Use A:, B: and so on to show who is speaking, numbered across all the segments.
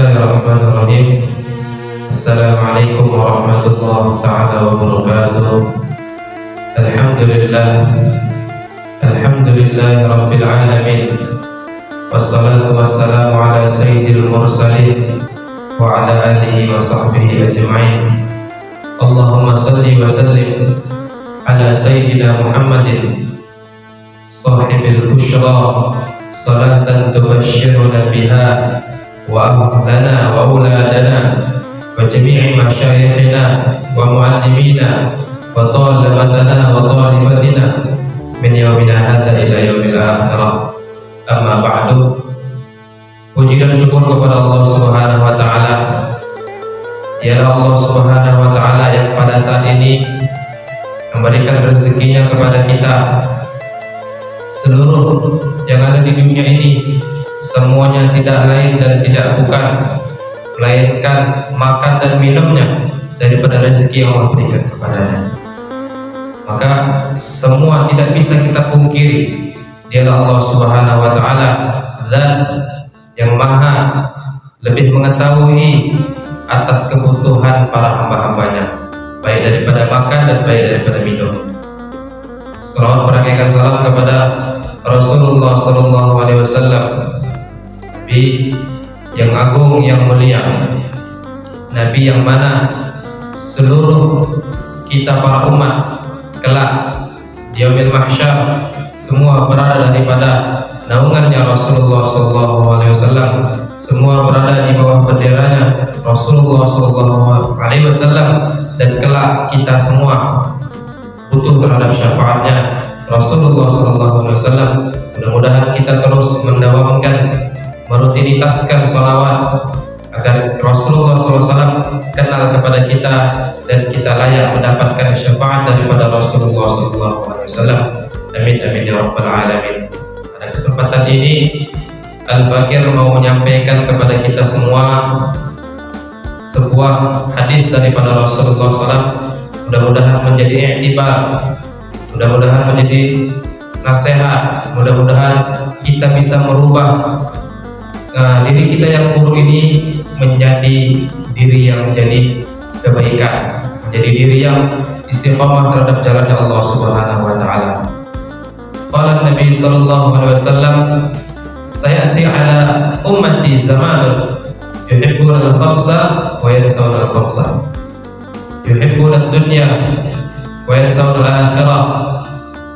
A: Bismillahirrahmanirrahim. Assalamualaikum warahmatullahi ta'ala wabarakatuh. Alhamdulillah rabbil alamin. Wassalatu wassalamu ala sayyidil mursalin wa ala alihi wa sahbihi ajma'in. Allahumma salli wa sallim ala sayyidina Muhammadin sahibil bushra salatan tubashshiruna biha wa ahlana wa auladana wa jami'i masyayikhina wa muallimina wa talabatana wa talibatina min yaumina hadza ila yaumil akhirah. Amma ba'du. Puji dan syukur kepada Allah Subhanahu wa taala. Dialah Allah Subhanahu wa taala yang pada saat ini memberikan rezekinya kepada kita. Seluruh yang ada di dunia ini semuanya tidak lain dan tidak bukan melainkan makan dan minumnya daripada rezeki yang Allah berikan kepadanya. Maka semua tidak bisa kita pungkiri, dialah Allah Subhanahu wa taala zat yang maha lebih mengetahui atas kebutuhan para hamba-hambanya, baik daripada makan dan baik daripada minum. Salawat berakaikan salam kepada Rasulullah sallallahu alaihi wasallam, Nabi yang agung yang mulia, Nabi yang mana seluruh kita para umat kelak di yaumil mahsyar semua berada daripada naungannya Rasulullah sallallahu alaihi wasallam, semua berada di bawah benderanya Rasulullah sallallahu alaihi wasallam, dan kelak kita semua butuh terhadap syafaatnya Rasulullah sallallahu alaihi wasallam. Mudah-mudahan kita terus mendawamkan, merutinitaskan sholawat agar Rasulullah SAW kenal kepada kita dan kita layak mendapatkan syafaat daripada Rasulullah SAW. Amin amin ya rabbal alamin. Pada kesempatan ini Al-Fakir mau menyampaikan kepada kita semua sebuah hadis daripada Rasulullah SAW. Mudah-mudahan menjadi i'tibar, mudah-mudahan menjadi nasihat, mudah-mudahan kita bisa merubah diri kita yang buruk ini menjadi diri yang menjadi kebaikan, menjadi diri yang istiqamah terhadap jalan Allah Subhanahu wa taala. Qala Nabi sallallahu alaihi wasallam, sayati ala ummati zamanun yuhibbuna al-khamsa wa yansawna al-khamsa, yuhibbuna ad-dunya wa yansawna al-akhirah,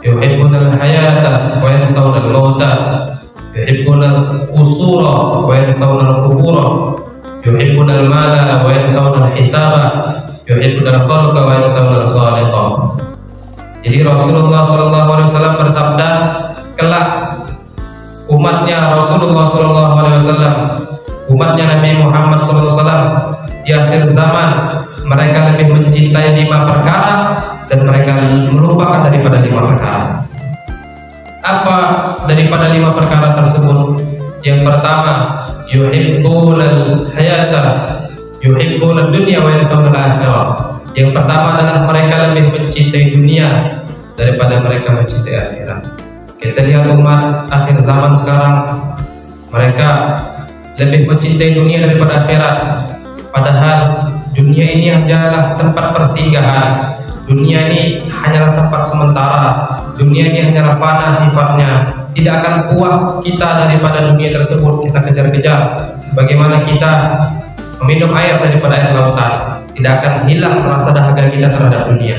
A: yuhibbuna al-hayata wa yansawna al-mauta, yuhibbuna al-qusura wa yansawna al-qubura, yuhibbuna al-mala wa yansawna al-hisaba, yuhibbuna al-khalqa wa yansawna al-khaliqa. Jadi Rasulullah SAW bersabda, kelak umatnya Rasulullah SAW, umatnya Nabi Muhammad SAW di akhir zaman, mereka lebih mencintai 5 perkara dan mereka melupakan daripada 5 perkara. Apa daripada 5 perkara tersebut? Yang pertama, yuhibbunal hayata, yuhibbunad dunya wa yansawna al-akhirah. Yang pertama adalah mereka lebih mencintai dunia daripada mereka mencintai akhirat. Kita lihat umat akhir zaman sekarang, mereka lebih mencintai dunia daripada akhirat. Padahal dunia ini hanyalah tempat persinggahan. Dunia ini hanyalah tempat sementara. Dunia ini hanyalah fana sifatnya. Tidak akan puas kita daripada dunia tersebut kita kejar-kejar. Sebagaimana kita meminum air daripada air lautan, tidak akan hilang rasa dahaga kita terhadap dunia.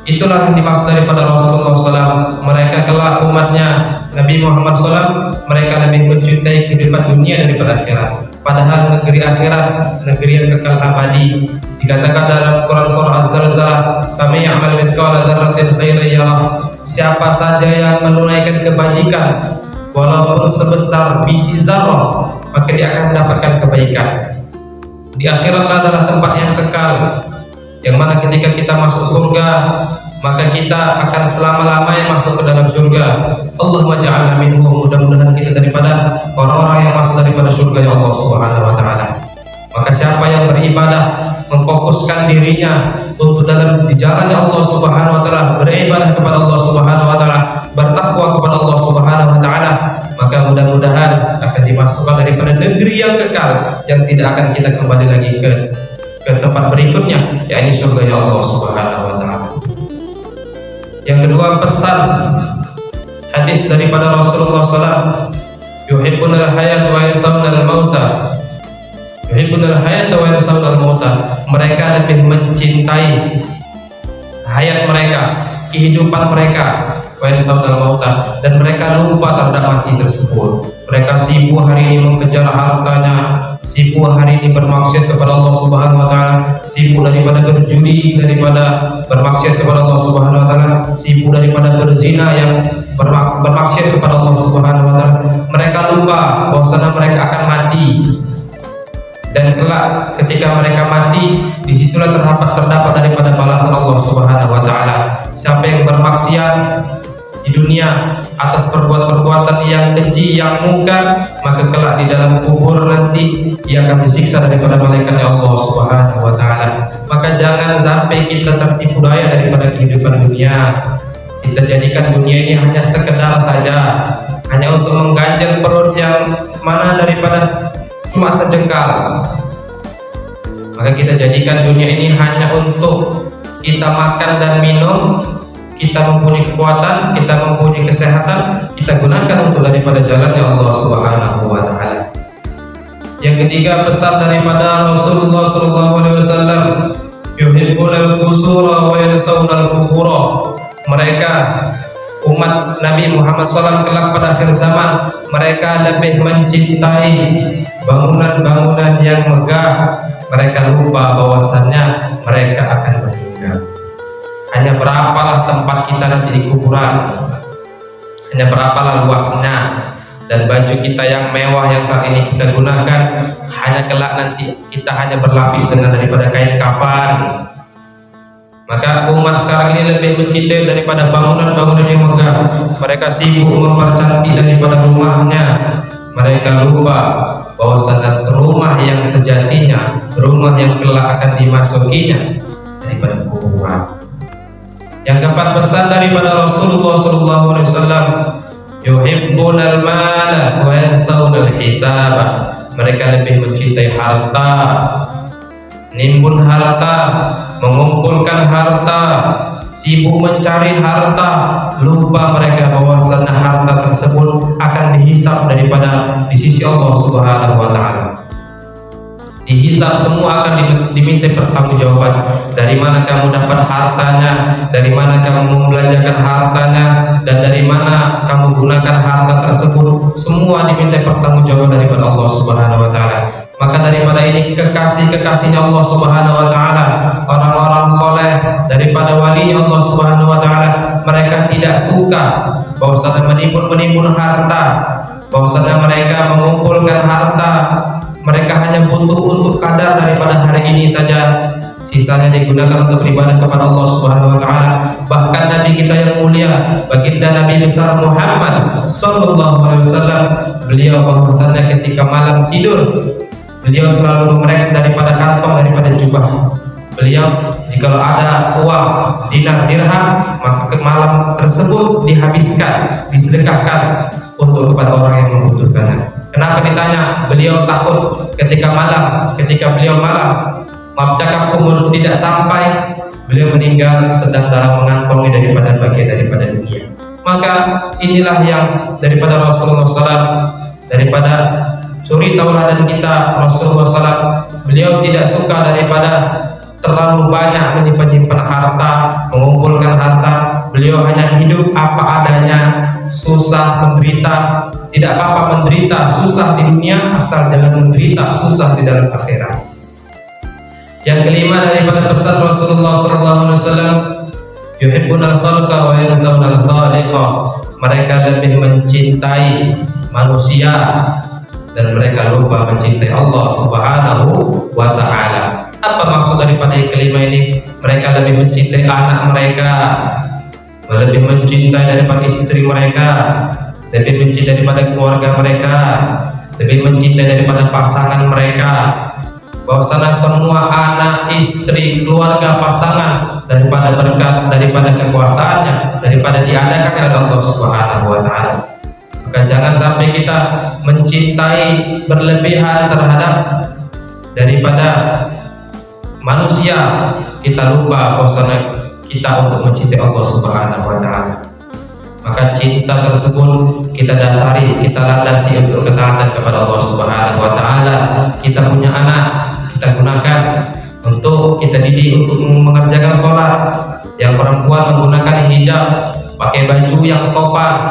A: Itulah yang dimaksud daripada Rasulullah SAW. Mereka kelak umatnya Nabi Muhammad SAW, mereka lebih mencintai kehidupan dunia daripada akhirat. Padahal negeri akhirat, negeri yang kekal abadi. Dikatakan dalam Quran surah Az-Zalzalah, "Faman ya'mal mithqala dzarratin khairan yarah." Siapa saja yang menunaikan kebajikan walaupun sebesar biji zarah, maka dia akan mendapatkan kebaikan. Di akhiratlah adalah tempat yang kekal, yang mana ketika kita masuk surga, maka kita akan selama-lamanya masuk ke dalam surga. Allahumma ja'alna minhum. Mudah-mudahan kita daripada orang-orang yang masuk daripada surga ya Allah Subhanahu wa taala. Maka siapa yang beribadah memfokuskan dirinya untuk di jalannya Allah Subhanahu wa taala, beribadah kepada Allah Subhanahu wa taala, bertakwa kepada Allah Subhanahu wa taala, maka mudah-mudahan akan dimasukkan daripada negeri yang kekal yang tidak akan kita kembali lagi ke tempat berikutnya, yakni surga Allah Subhanahu wa taala. Yang kedua, pesan hadis daripada Rasulullah SAW, yuhibbunal hayat wa yansawunal mauta. Yuhibbunal hayat wa yansawunal mauta. Mereka lebih mencintai hayat mereka, kehidupan mereka, wa yansawunal mauta, dan mereka lupa terhadap mati tersebut. Mereka sibuk hari ini mengejar hartanya, sibuk hari ini bermaksiat kepada Allah Subhanahu wa taala, sibuk daripada berjudi, daripada bermaksiat kepada Allah Subhanahu wa taala, sibuk daripada berzina yang bermaksiat kepada Allah Subhanahu wa taala. Mereka lupa bahwasanya mereka akan mati. Dan kelak ketika mereka mati, disitulah terdapat daripada balasan Allah Subhanahu wa taala. Siapa yang bermaksiat di dunia atas perbuatan yang keji, yang mungkar, maka kelak di dalam kubur nanti ia akan disiksa daripada malaikat Allah Subhanahu wa taala. Maka jangan sampai kita tertipu daya daripada kehidupan dunia. Kita jadikan dunia ini hanya sekedar saja, hanya untuk mengganjal perut yang mana daripada cuma sejengkal. Maka kita jadikan dunia ini hanya untuk kita makan dan minum, kita mempunyai kekuatan, kita mempunyai kesehatan, kita gunakan untuk daripada jalannya Allah Subhanahu wa taala. Yang ketiga, pesan daripada Rasulullah SAW, yuhibbunal qusura wa yansawunal qubura. Mereka umat Nabi Muhammad SAW kelak pada akhir zaman, mereka lebih mencintai bangunan-bangunan yang megah. Mereka lupa bahwasannya mereka akan meninggal. Hanya berapalah tempat kita nanti di kuburan, hanya berapalah luasnya, dan baju kita yang mewah yang saat ini kita gunakan, hanya kelak nanti kita hanya berlapis dengan daripada kain kafan. Maka umat sekarang ini lebih mencintai daripada bangunan-bangunan yang megah. Mereka sibuk mempercantik daripada rumahnya. Mereka lupa bahwasanya rumah yang sejatinya, rumah yang kelak akan dimasukinya daripada kuburan. Yang keempat, pesan daripada Rasulullah SAW, yuhibbunal mala wa yansawunal hisaba. Mereka lebih mencintai harta, nimbun harta, mengumpulkan harta, sibuk mencari harta, lupa mereka bahwasanya harta tersebut akan dihisab daripada di sisi Allah Subhanahu wa taala. Dihisab, semua akan diminta pertanggungjawaban. Dari mana kamu dapat hartanya, dari mana kamu membelanjakan hartanya, dan dari mana kamu gunakan harta tersebut, semua diminta pertanggungjawaban daripada Allah Subhanahu wa taala. Maka daripada ini kekasih-kekasihnya Allah Subhanahu wa taala, orang-orang soleh daripada wali Allah Subhanahu wa taala, mereka tidak suka bahwasanya menimbun harta, bahwasanya mereka mengumpulkan harta. Mereka hanya butuh untuk kadar daripada hari ini saja, sisanya digunakan untuk beribadah kepada Allah Subhanahu wa taala. Bahkan Nabi kita yang mulia, baginda Nabi besar Muhammad sallallahu alaihi wasallam, beliau bahwasanya ketika malam tidur, beliau selalu memeriksa daripada kantong, daripada jubah beliau. Jika ada uang dinar dirham, maka ke malam tersebut dihabiskan, disedekahkan untuk kepada orang yang membutuhkannya. Kenapa ditanya? Beliau takut ketika beliau malam, maaf cakap umur tidak sampai, beliau meninggal sedang dalam mengantongi daripada bagian daripada dunia. Maka inilah yang daripada Rasulullah SAW, daripada suri tauladan kita Rasulullah SAW. Beliau tidak suka daripada terlalu banyak menyimpan harta, mengumpulkan harta. Beliau hanya hidup apa adanya, susah, menderita, tidak apa-apa menderita, susah di dunia, asal jangan menderita, susah di dalam akhirat. Yang kelima daripada pesan Rasulullah SAW, yuhibbunal khalqa wa yansawunal khaliqa. Mereka lebih mencintai manusia dan mereka lupa mencintai Allah Subhanahu wa taala. Apa maksud daripada yang kelima ini? Mereka lebih mencintai anak mereka, lebih mencintai daripada istri mereka, lebih mencintai daripada keluarga mereka, lebih mencintai daripada pasangan mereka, bahwasanya semua anak, istri, keluarga, pasangan daripada berkat, daripada kekuasaannya, daripada diadakan oleh Allah Subhanahu wa taala. Maka jangan sampai kita mencintai berlebihan terhadap daripada manusia, kita lupa bahwasanya kita untuk mencintai Allah Subhanahu wa taala. Maka cinta tersebut kita dasari, kita landasi untuk ketaatan kepada Allah Subhanahu wa taala. Kita punya anak, kita gunakan untuk kita didik untuk mengerjakan sholat. Yang perempuan menggunakan hijab, pakai baju yang sopan,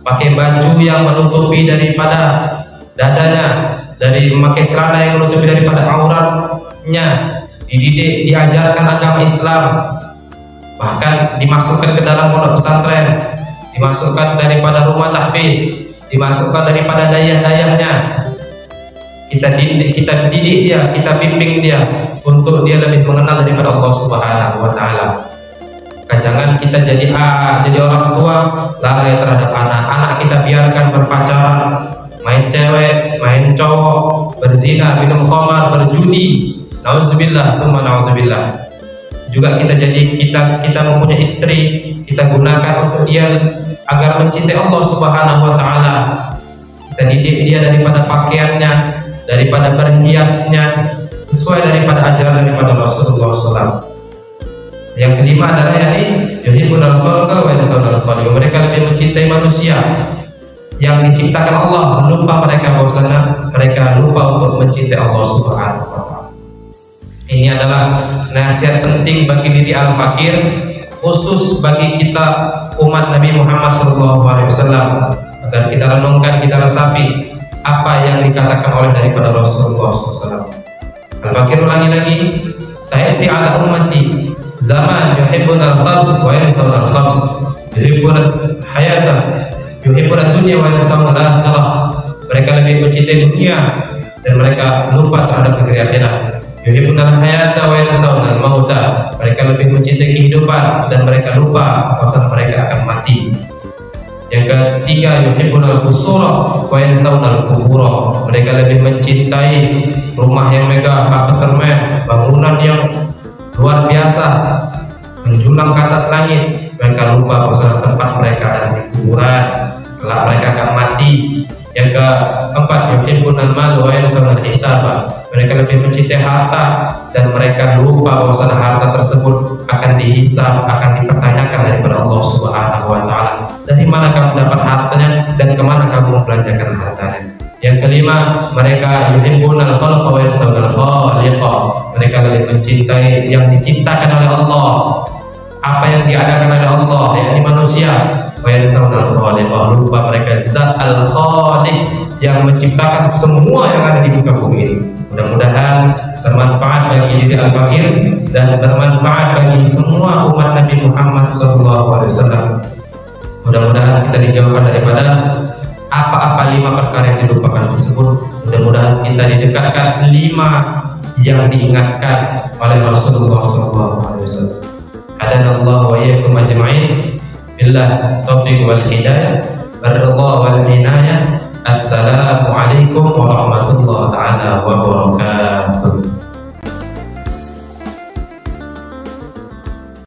A: pakai baju yang menutupi daripada dadanya, dari memakai celana yang menutupi daripada auratnya. Dididik, diajarkan agama Islam, bahkan dimasukkan ke dalam pondok pesantren, dimasukkan daripada rumah tahfiz, dimasukkan daripada dayah-dayahnya. Kita didik dia, kita bimbing dia untuk dia lebih mengenal daripada Allah Subhanahu wa taala. Jangan kita jadi orang tua lalai terhadap anak kita, biarkan berpacaran, main cewek, main cowok, berzina, minum khamar, berjudi. Nauzubillah, tsumma nauzubillah. Juga kita mempunyai istri, kita gunakan untuk dia agar mencintai Allah Subhanahu wa taala. Kita didik dia daripada pakaiannya, daripada berhiasnya, sesuai daripada ajaran daripada Rasulullah SAW. Yang kelima adalah yuhibbunal khalqa wa yasawwal khaliq. Mereka lebih mencintai manusia yang diciptakan Allah, lupa mereka bahwasanya mereka lupa untuk mencintai Allah Subhanahu wa taala. Ini adalah nasihat penting bagi diri al-fakir, khusus bagi kita umat Nabi Muhammad SAW, agar kita renungkan, kita resapi apa yang dikatakan oleh daripada Rasulullah SAW. Al-fakir ulangi lagi, sayati ala ummati zaman yuhibbuna al-khams wa yansawna al-khams, yuhibbuna hayata, yuhibbuna dunya wa yansawna al-akhirah. Mereka lebih mencintai dunia dan mereka lupa terhadap negeri akhirat. Yuhibbuna hayata wa yansawna al-mauta. Mereka lebih mencintai kehidupan dan mereka lupa bahwa mereka akan mati. Yang ketiga, yuhibbuna al-qusura wa yansawna al-qubura. Mereka lebih mencintai rumah yang megah, apartemen, bangunan yang luar biasa, menjulang ke atas langit. Mereka lupa bahwa tempat mereka ada di kuburan, kelak mereka akan mati. Yang keempat, yuhibbuna al-mal wa yansawna al-hisaba. Mereka lebih mencintai harta dan mereka lupa bahwa harta tersebut akan dihisab, akan dipertanyakan daripada Allah Subhanahu wa taala. Dari mana kamu dapat hartanya dan kemana kamu membelanjakan hartanya. Yang kelima, mereka yuhibbuna al-khalqa wa yansawna al-khaliqa. Mereka lebih mencintai yang diciptakan oleh Allah, apa yang diadakan oleh Allah, yakni manusia. Wa yansawna al-khaliqa. Lupa mereka zat al-khaliq yang menciptakan semua yang ada di muka bumi ini. Mudah-mudahan bermanfaat bagi diri al-fakir dan bermanfaat bagi semua umat Nabi Muhammad SAW. Mudah-mudahan kita dijauhkan daripada apa-apa 5 perkara yang dilupakan tersebut. Mudah-mudahan kita didekatkan 5 yang diingatkan oleh Rasulullah SAW. Hadanallahu wa iyyakum ajma'in. Billah taufiq wal hidayah, ridha wal inayah. Assalamualaikum warahmatullahi taala wabarakatuh.